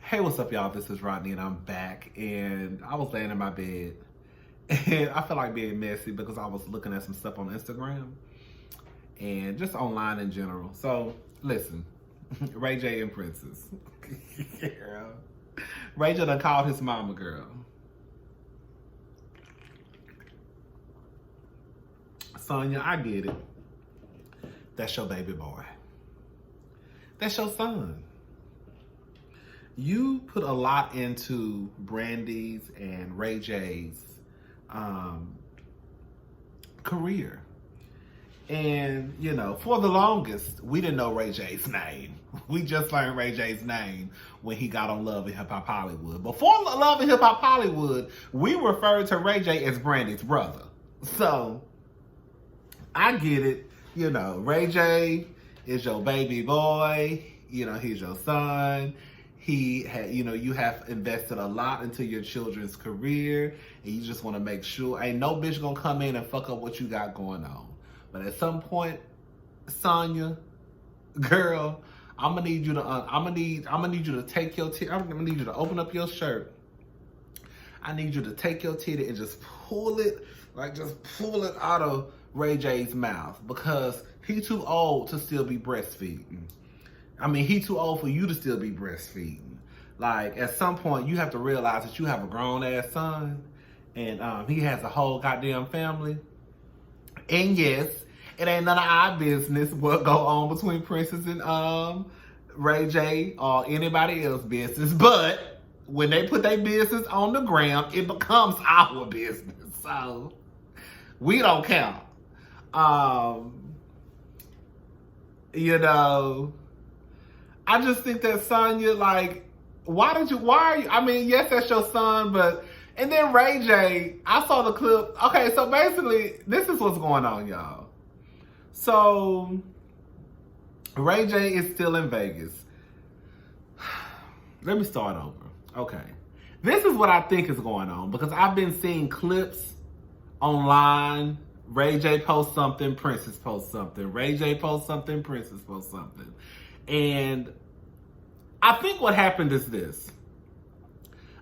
Hey, what's up, y'all? This is Rodney, and I'm back. And I was laying in my bed, and I feel like being messy because I was looking at some stuff on Instagram and just online in general. So, listen, Ray J and Princess. Girl. Ray J done called his mama, girl. Sonya, I get it. That's your baby boy. That's your son. You put a lot into Brandy's and Ray J's career. And, you know, for the longest, we didn't know Ray J's name. We just learned Ray J's name when he got on Love and Hip Hop Hollywood. Before Love and Hip Hop Hollywood, we referred to Ray J as Brandy's brother. So, I get it. You know, Ray J is your baby boy. You know, he's your son. He had, you know, you have invested a lot into your children's career, and you just want to make sure ain't no bitch gonna come in and fuck up what you got going on. But at some point, Sonya, girl, I'm gonna need you to take your titty. I'm gonna need you to open up your shirt. I need you to take your titty and just pull it out of Ray J's mouth, because he too old to still be breastfeeding. I mean, he too old for you to still be breastfeeding. Like, at some point, you have to realize that you have a grown-ass son, and he has a whole goddamn family. And yes, it ain't none of our business what go on between Princess and Ray J or anybody else's business. But when they put their business on the ground, it becomes our business. So, we don't count. You know, I just think that Sonya, like, why are you, I mean, yes, that's your son, but, and then Ray J, I saw the clip. Okay, so basically, this is what's going on, y'all. So, Ray J is still in Vegas. Let me start over. Okay. This is what I think is going on, because I've been seeing clips online. Ray J posts something, Princess posts something. Ray J posts something, Princess posts something. And I think what happened is this.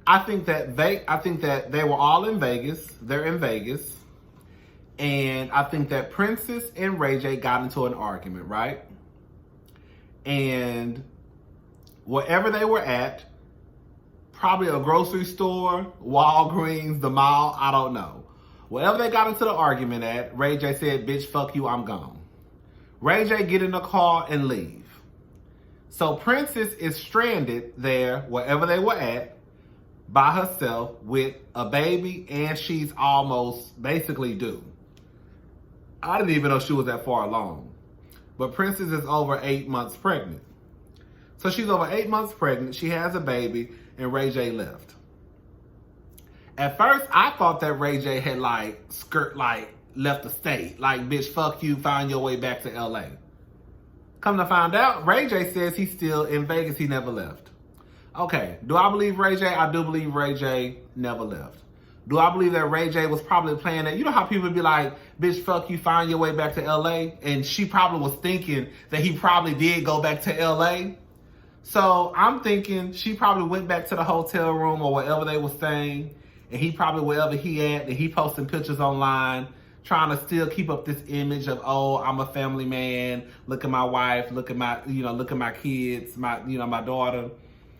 I think that they were all in Vegas. They're in Vegas. And I think that Princess and Ray J got into an argument, right? And wherever they were at, probably a grocery store, Walgreens, the mall, I don't know. Wherever they got into the argument at, Ray J said, bitch, fuck you, I'm gone. Ray J get in the car and leave. So Princess is stranded there, wherever they were at, by herself with a baby, and she's almost basically due. I didn't even know she was that far along. But Princess is over 8 months pregnant. So she's over 8 months pregnant, she has a baby, and Ray J left. At first, I thought that Ray J had left the state. Like, bitch, fuck you, find your way back to LA. Come to find out, Ray J says he's still in Vegas, he never left. Okay, do I believe Ray J? I do believe Ray J never left. Do I believe that Ray J was probably playing that? You know how people be like, bitch, fuck you, find your way back to LA? And she probably was thinking that he probably did go back to LA. So I'm thinking she probably went back to the hotel room or wherever they were staying, and he probably wherever he at, and he posting pictures online, trying to still keep up this image of, oh, I'm a family man. Look at my wife. Look at my kids, my daughter.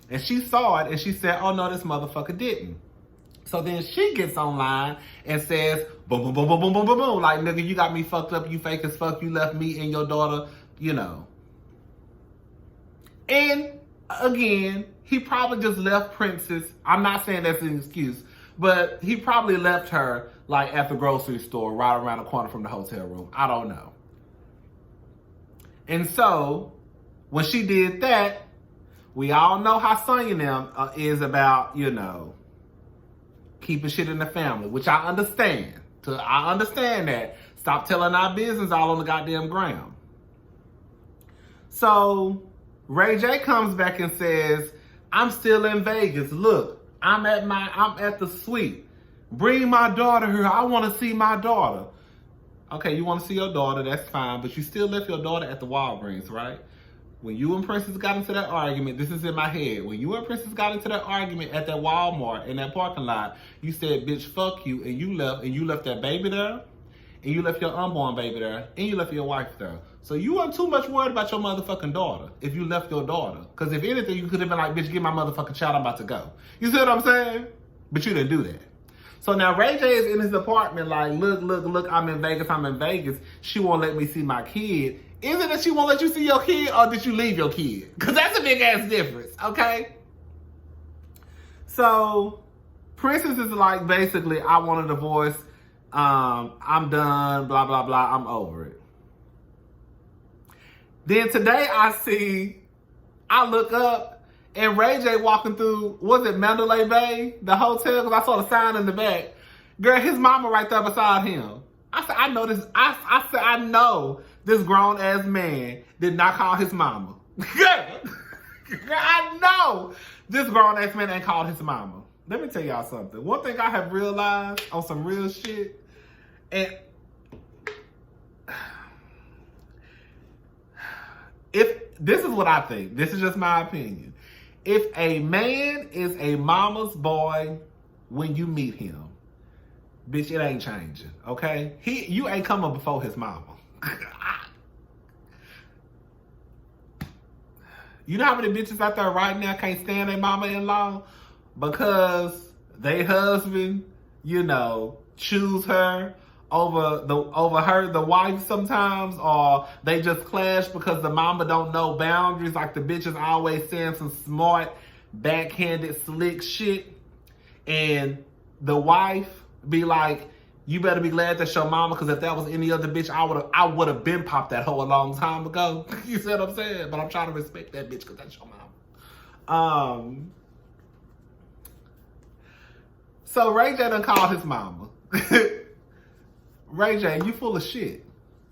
And she saw it and she said, oh no, this motherfucker didn't. So then she gets online and says, boom, boom, boom, boom, boom, boom, boom, boom. Like, nigga, you got me fucked up. You fake as fuck. You left me and your daughter, you know. And again, he probably just left Princess. I'm not saying that's an excuse, but he probably left her like at the grocery store right around the corner from the hotel room. I don't know. And so when she did that, we all know how Sonya them is about, you know, keeping shit in the family, which I understand. I understand that. Stop telling our business all on the goddamn ground. So Ray J comes back and says, I'm still in Vegas. Look, I'm at the suite. Bring my daughter here. I want to see my daughter. Okay, you want to see your daughter, that's fine, but you still left your daughter at the Walgreens, right? when you and Princess got into that argument, this is in my head. When you and Princess got into that argument at that Walmart in that parking lot, you said, bitch, fuck you, and you left that baby there, and you left your unborn baby there, and you left your wife there. So you weren't too much worried about your motherfucking daughter if you left your daughter. Because if anything, you could have been like, bitch, get my motherfucking child, I'm about to go. You see what I'm saying? But you didn't do that. So now Ray J is in his apartment like, look, I'm in Vegas. She won't let me see my kid. Is it that she won't let you see your kid, or did you leave your kid? Because that's a big ass difference, okay? So Princess is like, basically, I want a divorce. I'm done, blah, blah, blah. I'm over it. Then today I look up, and Ray J walking through, was it Mandalay Bay, the hotel? Because I saw the sign in the back. Girl, his mama right there beside him. I said, I know this. I know this grown ass man did not call his mama. Girl, I know this grown ass man ain't called his mama. Let me tell y'all something. One thing I have realized on some real shit, and if this is what I think, this is just my opinion. If a man is a mama's boy when you meet him, bitch, it ain't changing, okay? You ain't coming before his mama. You know how many bitches out there right now can't stand their mama-in-law because they husband, choose her over the wife sometimes, or they just clash because the mama don't know boundaries, like the bitch is always saying some smart, backhanded, slick shit, and the wife be like, you better be glad that's your mama, because if that was any other bitch, I would have been popped that hoe a long time ago. You see what I'm saying? But I'm trying to respect that bitch because that's your mama. So Ray J done called his mama. Ray J, you full of shit.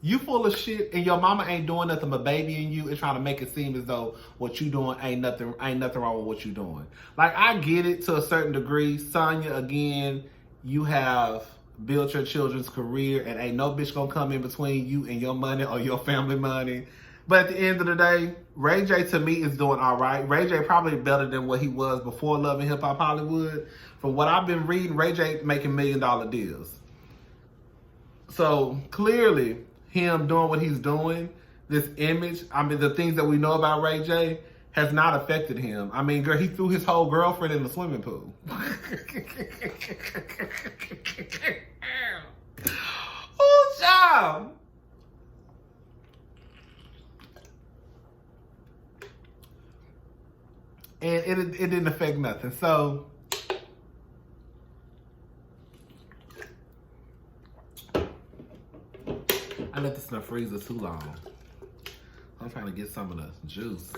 You full of shit, and your mama ain't doing nothing but babying you and trying to make it seem as though what you doing ain't nothing wrong with what you doing. Like, I get it to a certain degree. Sonya, again, you have built your children's career, and ain't no bitch gonna come in between you and your money or your family money. But at the end of the day, Ray J to me is doing all right. Ray J probably better than what he was before Love and Hip Hop Hollywood. From what I've been reading, Ray J making $1 million deals. So clearly, him doing what he's doing, this image, the things that we know about Ray J has not affected him. Girl, he threw his whole girlfriend in the swimming pool. Oh, child. And it didn't affect nothing. So I left this in the freezer too long. I'm trying to get some of the juice.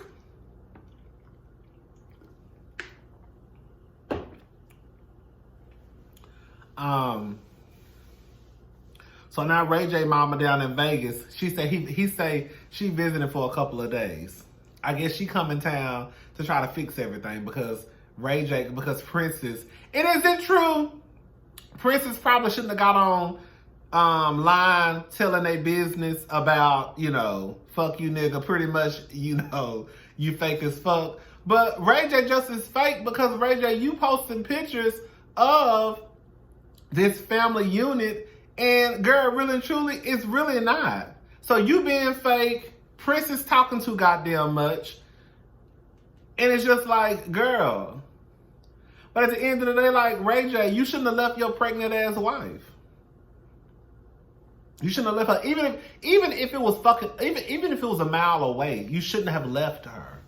So now Ray J mama down in Vegas, she said he say she visiting for a couple of days. I guess she come in town to try to fix everything because Princess, and is it true? Princess probably shouldn't have got on line telling their business about, fuck you nigga, pretty much, you fake as fuck. But Ray J just is fake because Ray J, you posting pictures of this family unit, and girl, really and truly, it's really not. So you being fake, Princess talking too goddamn much, and it's just like, girl. But at the end of the day, like, Ray J, you shouldn't have left your pregnant ass wife. You shouldn't have left her, even if it was even if it was a mile away, you shouldn't have left her,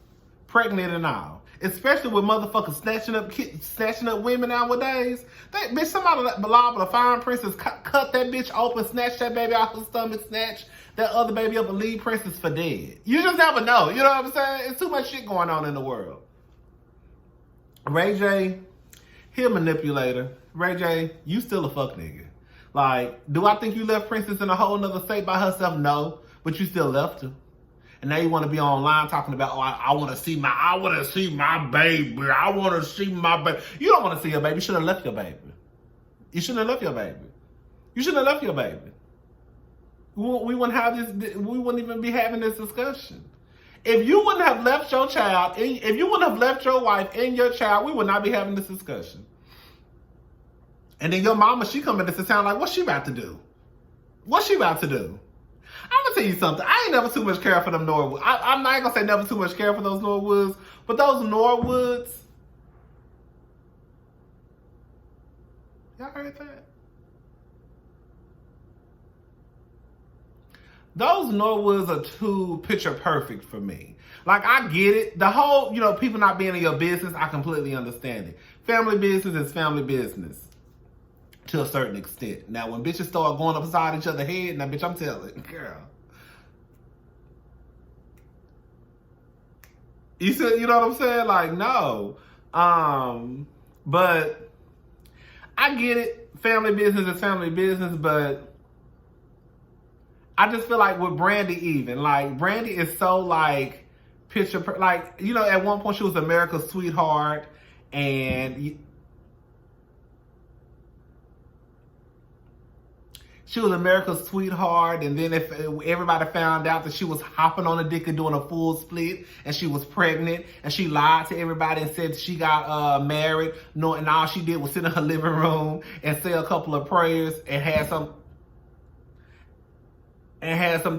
pregnant and all. Especially with motherfuckers snatching up women nowadays. Bitch, somebody liable to find Princess, cut that bitch open, snatch that baby out her stomach, snatch that other baby up, and leave Princess for dead. You just never know. You know what I'm saying? It's too much shit going on in the world. Ray J, he a manipulator. Ray J, you still a fuck nigga. Like, do I think you left Princess in a whole nother state by herself? No, but you still left her. And now you want to be online talking about, I want to see my baby. I want to see my baby. You don't want to see your baby. You should have left your baby. You shouldn't have left your baby. You shouldn't have left your baby. We wouldn't have this. We wouldn't even be having this discussion. If you wouldn't have left your child, if you wouldn't have left your wife and your child, we would not be having this discussion. And then your mama, she come in this and sound like, what's she about to do? What's she about to do? I'm gonna tell you something. I ain't never too much care for them Norwoods. I'm not gonna say never too much care for those Norwoods, but those Norwoods, y'all heard that? Those Norwoods are too picture perfect for me. Like, I get it. The whole, people not being in your business, I completely understand it. Family business is family business to a certain extent. Now, when bitches start going upside each other's head, now, bitch, I'm telling, girl. You know what I'm saying? Like, no. But I get it. Family business is family business, but I just feel like with Brandy even, like, Brandy is so, like, at one point she was America's sweetheart, and she was America's sweetheart, and then if everybody found out that she was hopping on a dick and doing a full split, and she was pregnant, and she lied to everybody and said she got married, and all she did was sit in her living room and say a couple of prayers and had some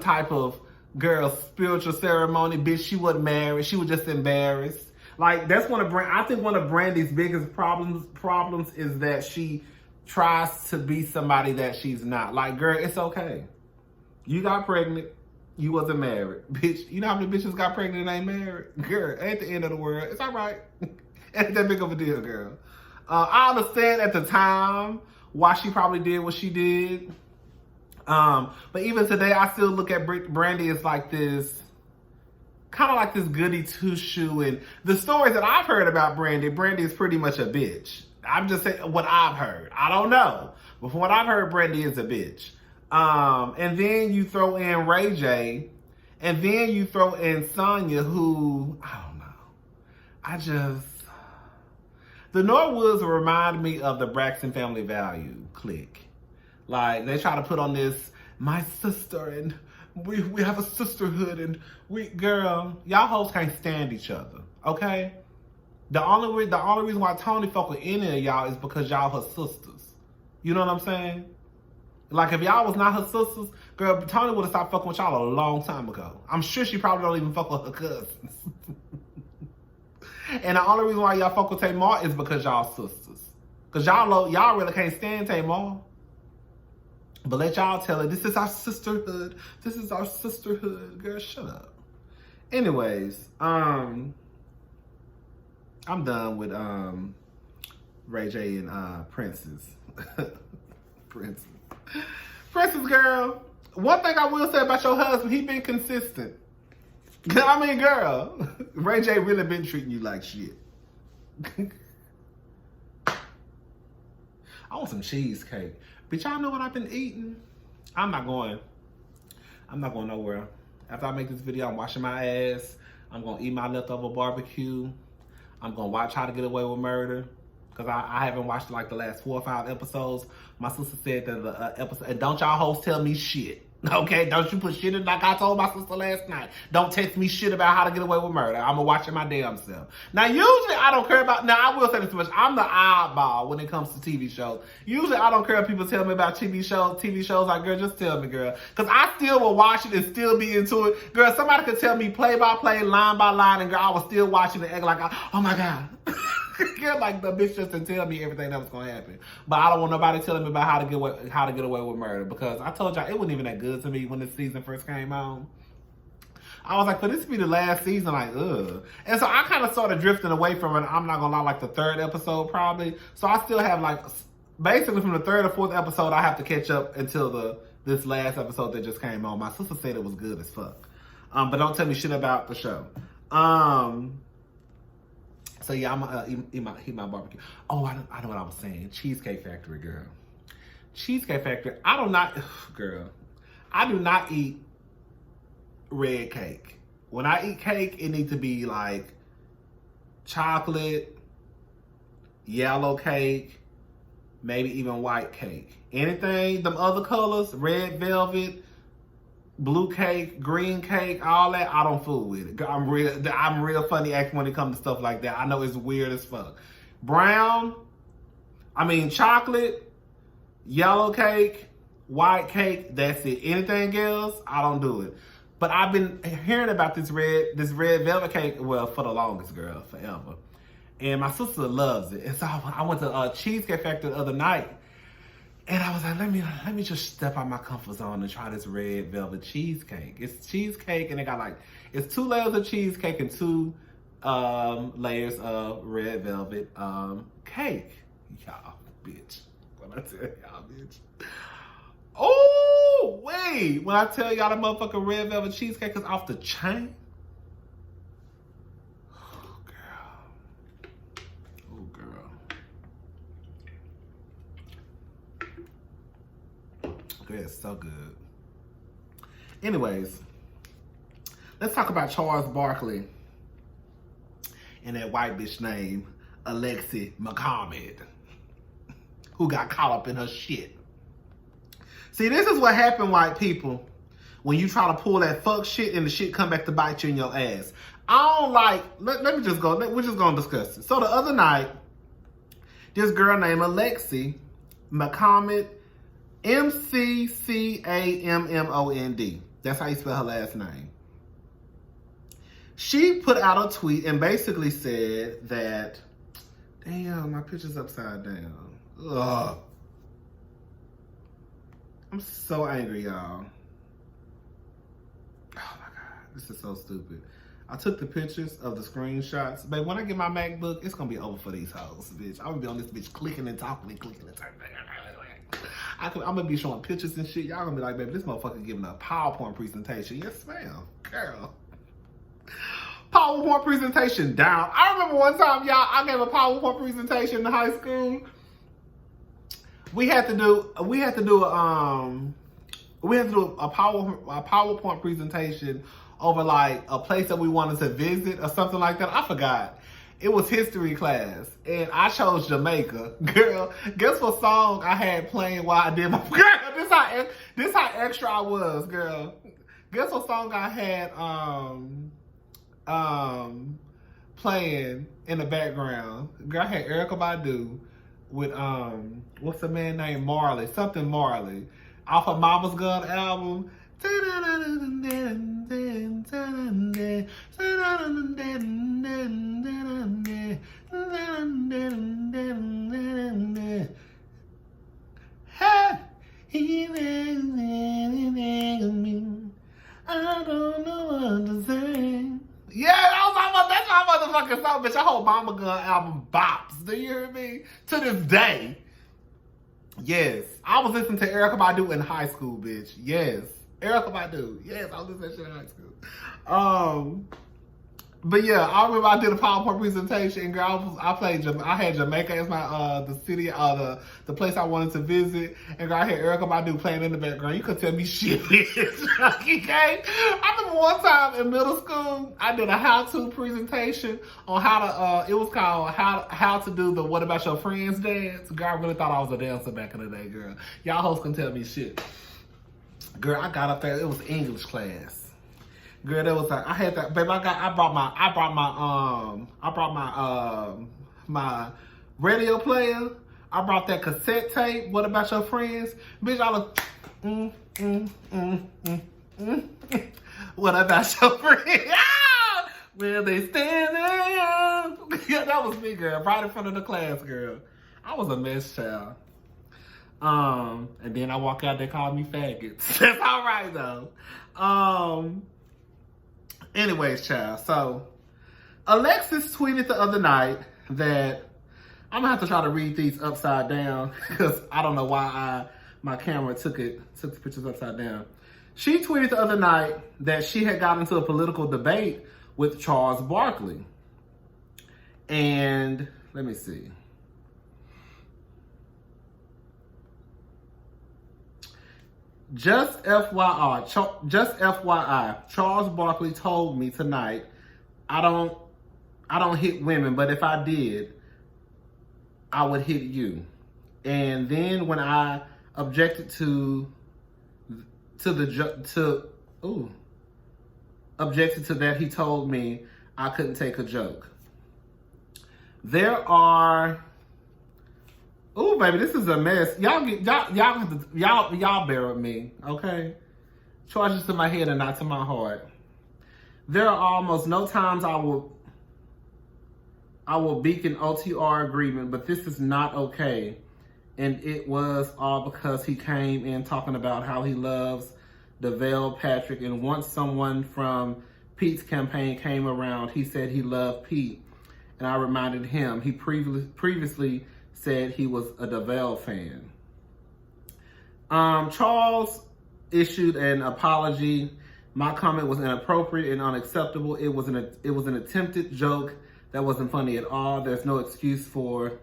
type of spiritual ceremony. Bitch, she wasn't married. She was just embarrassed. Like, that's I think one of Brandy's biggest problems is that she tries to be somebody that she's not. Like, girl, it's okay. You got pregnant. You wasn't married. Bitch, you know how many bitches got pregnant and ain't married? Girl, ain't the end of the world. It's all right. Ain't that big of a deal, girl. I understand at the time why she probably did what she did. But even today, I still look at Brandy as like this, kind of like this goody two-shoe. And the stories that I've heard about Brandy is pretty much a bitch. I'm just saying what I've heard. I don't know. But from what I've heard, Brandy is a bitch. And then you throw in Ray J. And then you throw in Sonya, who, I don't know. The Norwoods remind me of the Braxton Family Value clique. Like, they try to put on this, my sister, and we have a sisterhood, and girl, y'all hoes can't stand each other, okay? The only reason why Tony fuck with any of y'all is because y'all her sisters. You know what I'm saying? Like, if y'all was not her sisters, girl, Tony would have stopped fucking with y'all a long time ago. I'm sure she probably don't even fuck with her cousins. And the only reason why y'all fuck with Tamar is because y'all sisters. Because y'all really can't stand Tamar. But let y'all tell her, this is our sisterhood. This is our sisterhood. Girl, shut up. Anyways, I'm done with Ray J and Princess. Princess, girl. One thing I will say about your husband, he been consistent. I mean, girl, Ray J really been treating you like shit. I want some cheesecake. But y'all know what I've been eating? I'm not going nowhere. After I make this video, I'm washing my ass. I'm going to eat my leftover barbecue. I'm going to watch How to Get Away with Murder. Because I haven't watched like the last 4 or 5 episodes. My sister said that the episode, and don't y'all hoes tell me shit. Okay, don't you put shit in like I told my sister last night. Don't text me shit about How to Get Away with Murder. I'm gonna watch it my damn self. Now, usually I don't care about, now I will say this much, I'm the oddball when it comes to TV shows. Usually I don't care if people tell me about TV shows like, girl, just tell me, girl. Because I still will watch it and still be into it. Girl, somebody could tell me play by play, line by line, and girl, I was still watching and act like, oh my God. Girl, like the bitch just to tell me everything that was gonna happen. But I don't want nobody telling me about how to get away with murder, because I told y'all it wasn't even that good to me when this season first came on. I was like, for this to be the last season, like, ugh. And so I kind of started drifting away from it. I'm not gonna lie, like the 3rd episode probably. So I still have like, basically from the 3rd or 4th episode, I have to catch up until this last episode that just came on. My sister said it was good as fuck. But don't tell me shit about the show. So yeah, I'm gonna eat my barbecue. Oh, I know what I was saying. Cheesecake Factory, girl. Cheesecake Factory. I do not eat red cake. When I eat cake, it needs to be like chocolate, yellow cake, maybe even white cake. Anything, them other colors, red velvet, blue cake, green cake, all that, I don't fool with it. I'm real funny acting when it comes to stuff like that. I know it's weird as fuck. Chocolate, yellow cake, white cake, that's it. Anything else, I don't do it. But I've been hearing about this red velvet cake, well, for the longest, girl, forever. And my sister loves it. And so I went to a Cheesecake Factory the other night. And I was like, let me just step out my comfort zone and try this red velvet cheesecake. It's cheesecake and it's 2 layers of cheesecake and 2 layers of red velvet cake. Y'all, bitch. When I tell y'all, bitch. Oh, wait. When I tell y'all the motherfucking red velvet cheesecake is off the chain. Oh, girl. It's so good. Anyways, let's talk about Charles Barkley and that white bitch named Alexi Muhammad, who got caught up in her shit. See, this is what happened, white people, when you try to pull that fuck shit and the shit come back to bite you in your ass. I don't like, let me just go, we're just gonna discuss it. So the other night, this girl named Alexi Muhammad, Mccammond. That's how you spell her last name. She put out a tweet and basically said that, damn, my picture's upside down. Ugh. I'm so angry, y'all. Oh my God, this is so stupid. I took the pictures of the screenshots. But when I get my MacBook, it's gonna be over for these hoes, bitch. I'm gonna be on this bitch clicking and talking and clicking and talking. I'm gonna be showing pictures and shit. Y'all gonna be like, baby, this motherfucker giving a PowerPoint presentation. Yes, ma'am. Girl. PowerPoint presentation down. I remember one time, y'all, I gave a PowerPoint presentation in high school. We had to do a PowerPoint presentation over like a place that we wanted to visit or something like that. I forgot. It was history class, and I chose Jamaica. Girl, guess what song I had playing while I did my... Girl, this how extra I was, girl. Guess what song I had playing in the background? Girl, I had Erykah Badu with, what's the man named Marley? Something Marley. Off of Mama's Gun album. I don't know what to say. Yeah, that's my motherfucking song, bitch. I whole Mama Gun album bops. Do you hear me? To this day. Yes. I was listening to Erykah Badu in high school, bitch. Yes. Erykah Badu. Yes, I was listening to that shit in high school. But yeah, I remember I did a PowerPoint presentation, girl. I had Jamaica as my the city, the place I wanted to visit, and girl, I had Erykah Badu playing in the background. You couldn't tell me shit, bitch. Okay? I remember one time in middle school, I did a how-to presentation on how to. It was called how to do the What About Your Friends dance. Girl, I really thought I was a dancer back in the day, girl. Y'all hoes couldn't tell me shit. Girl, I got up there. It was English class. Girl, that was like, I had that, babe. I brought my radio player. I brought that cassette tape. What About Your Friends, bitch? I was, What about your friends? Ah! Will they stand there? Yeah, that was me, girl. Right in front of the class, girl. I was a mess child. And then I walk out, they call me faggots. That's all right though. Anyways, child. So Alexis tweeted the other night that I'm gonna have to try to read these upside down because I don't know why my camera took the pictures upside down. She tweeted the other night that she had got into a political debate with Charles Barkley. And let me see. Just FYI, Charles Barkley told me tonight, I don't hit women, but if I did, I would hit you. And then when I objected to Ooh. Objected to that, he told me I couldn't take a joke. There are... Ooh, baby, this is a mess. Y'all bear with me, okay? Charges to my head and not to my heart. There are almost no times I will beacon OTR agreement, but this is not okay. And it was all because he came in talking about how he loves DeVale Patrick, and once someone from Pete's campaign came around, he said he loved Pete, and I reminded him he previously said he was a DeVale fan. Charles issued an apology. My comment was inappropriate and unacceptable. It was an attempted joke that wasn't funny at all. There's no excuse for it,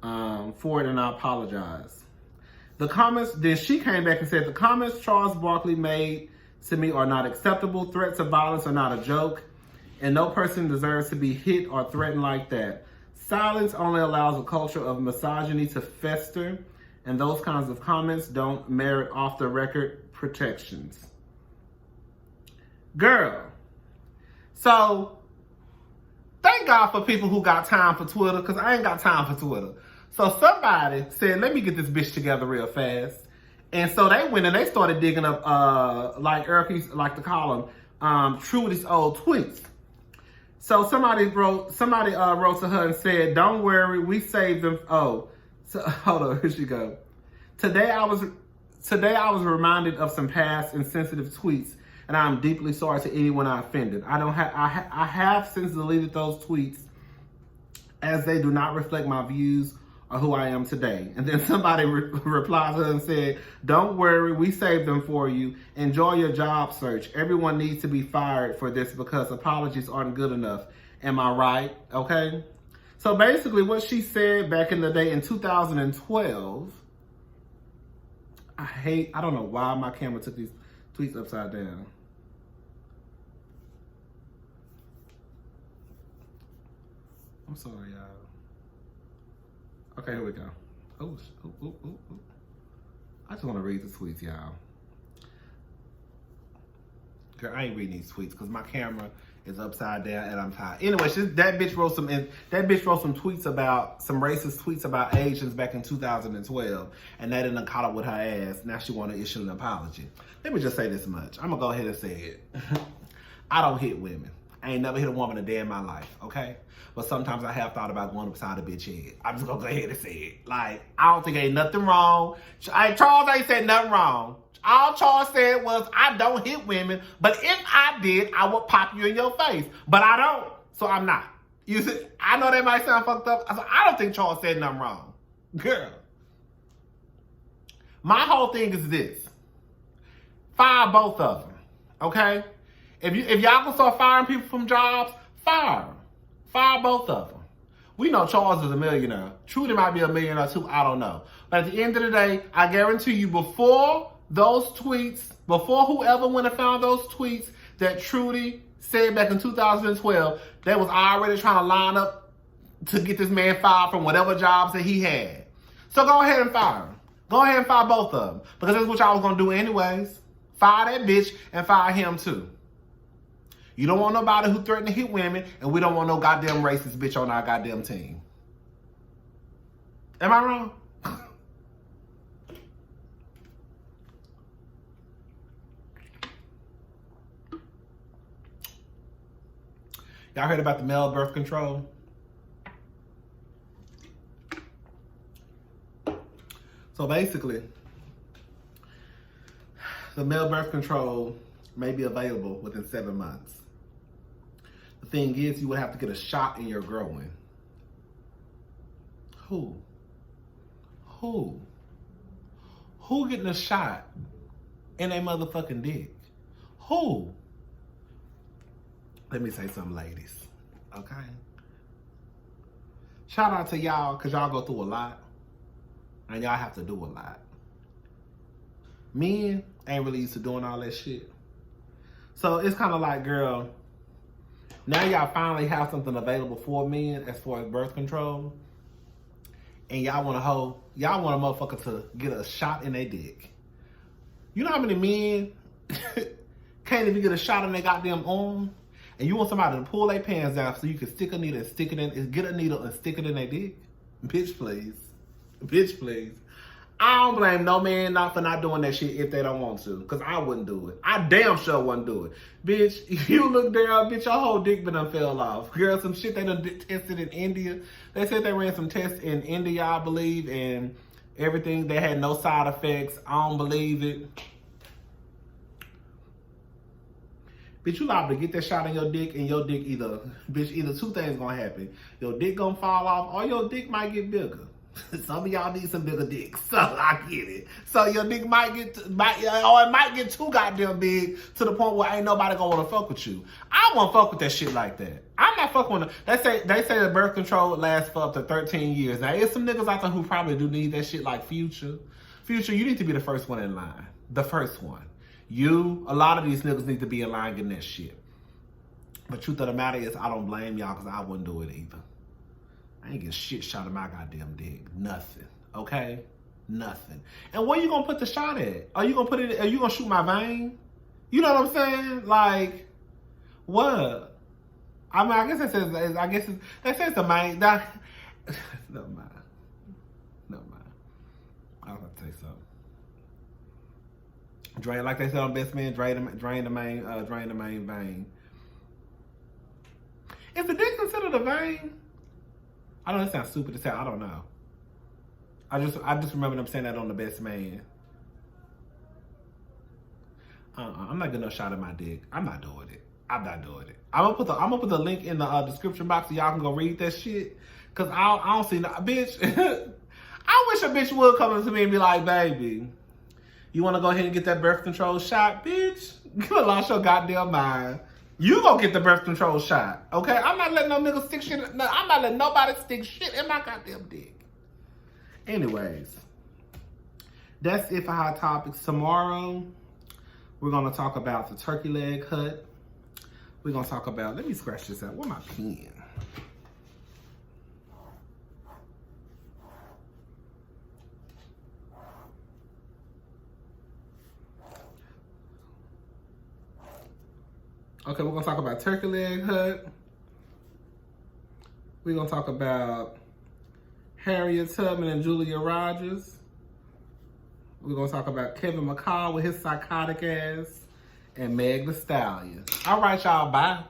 and I apologize. The comments, then she came back and said, the comments Charles Barkley made to me are not acceptable. Threats of violence are not a joke, and no person deserves to be hit or threatened like that. Silence only allows a culture of misogyny to fester, and those kinds of comments don't merit off-the-record protections. Girl. So, thank God for people who got time for Twitter, because I ain't got time for Twitter. So somebody said, let me get this bitch together real fast. And so they went and they started digging up, like Eric like to call them, Trudy's old tweets. So somebody wrote to her and said, don't worry, we saved them. Oh, so, hold on, here she go. Today I was reminded of some past insensitive tweets, and I'm deeply sorry to anyone I offended. I have since deleted those tweets as they do not reflect my views or who I am today. And then somebody replied to her and said, don't worry, we saved them for you. Enjoy your job search. Everyone needs to be fired for this because apologies aren't good enough. Am I right? Okay. So basically what she said back in the day in 2012, I don't know why my camera took these tweets upside down. I'm sorry, y'all. Okay, here we go. Oh. I just want to read the tweets, y'all. Girl, I ain't reading these tweets because my camera is upside down and I'm tired. Anyway, that bitch wrote some tweets about some racist tweets about Asians back in 2012, and that didn't caught up with her ass. Now she want to issue an apology. Let me just say this much. I'm gonna go ahead and say it. I don't hit women. I ain't never hit a woman a day in my life, okay? But sometimes I have thought about going upside a bitch head. I'm just gonna go ahead and say it. Like, I don't think ain't nothing wrong. Charles ain't said nothing wrong. All Charles said was, I don't hit women, but if I did, I would pop you in your face. But I don't, so I'm not. You see, I know that might sound fucked up. I don't think Charles said nothing wrong. Girl. My whole thing is this. Fire both of them, okay? If y'all gonna start firing people from jobs, fire them. Fire both of them. We know Charles is a millionaire. Trudy might be a millionaire too, I don't know. But at the end of the day, I guarantee you before those tweets, before whoever went and found those tweets that Trudy said back in 2012, they was already trying to line up to get this man fired from whatever jobs that he had. So go ahead and fire him. Go ahead and fire both of them. Because that's what y'all was going to do anyways. Fire that bitch and fire him too. You don't want nobody who threatened to hit women, and we don't want no goddamn racist bitch on our goddamn team. Am I wrong? Y'all heard about the male birth control? So basically, the male birth control may be available within 7 months. The thing is, you would have to get a shot in your groin. Who getting a shot in a motherfucking dick? Who? Let me say something, ladies. Okay? Shout out to y'all, because y'all go through a lot. And y'all have to do a lot. Men ain't really used to doing all that shit. So it's kind of like, girl, now y'all finally have something available for men as far as birth control. And y'all want a motherfucker to get a shot in their dick. You know how many men can't even get a shot in their goddamn arm, and you want somebody to pull their pants down so you can stick a needle and stick it in, get a needle and stick it in their dick? Bitch, please. Bitch, please. I don't blame no man not for not doing that shit if they don't want to, because I wouldn't do it. I damn sure wouldn't do it. Bitch, if you look down, bitch, your whole dick been done fell off. Girl, some shit they done tested in India. They said they ran some tests in India, I believe, and everything. They had no side effects. I don't believe it. Bitch, you liable to get that shot in your dick, and your dick either two things gonna happen. Your dick gonna fall off, or your dick might get bigger. Some of y'all need some bigger dicks, so I get it. So your dick might get, or it might get too goddamn big to the point where ain't nobody gonna wanna fuck with you. I won't fuck with that shit like that. I'm not fucking with it. They say that birth control lasts for up to 13 years. Now, there's some niggas out there who probably do need that shit like Future. Future, you need to be the first one in line. The first one. A lot of these niggas need to be in line getting that shit. But truth of the matter is, I don't blame y'all because I wouldn't do it either. I ain't getting shit shot in my goddamn dick. Nothing. Okay? Nothing. And where you gonna put the shot at? Are you gonna shoot my vein? You know what I'm saying? Like, what? I mean, I guess that says the main. Never mind. I was gonna say something. Drain, like they said on Best Man, drain the main vein. Is the dick considered a vein? I know that sounds stupid to say. I don't know. I just remember them saying that on the Best Man. I'm not getting no shot at my dick. I'm not doing it. I'm gonna put the link in the description box so y'all can go read that shit. Cause I don't see no bitch. I wish a bitch would come up to me and be like, baby, you wanna go ahead and get that birth control shot, bitch? You lost your goddamn mind. You gonna get the birth control shot, okay? I'm not letting no nigga stick shit. No, I'm not letting nobody stick shit in my goddamn dick. Anyways, that's it for Hot Topics. Tomorrow, we're gonna talk about the turkey leg hut. We're gonna talk about, let me scratch this out. Where's my pen? Okay, we're gonna talk about turkey leg hut. We're gonna talk about Harriet Tubman and Julia Rogers. We're gonna talk about Kevin McCall with his psychotic ass and Meg Thee Stallion. All right, y'all, bye.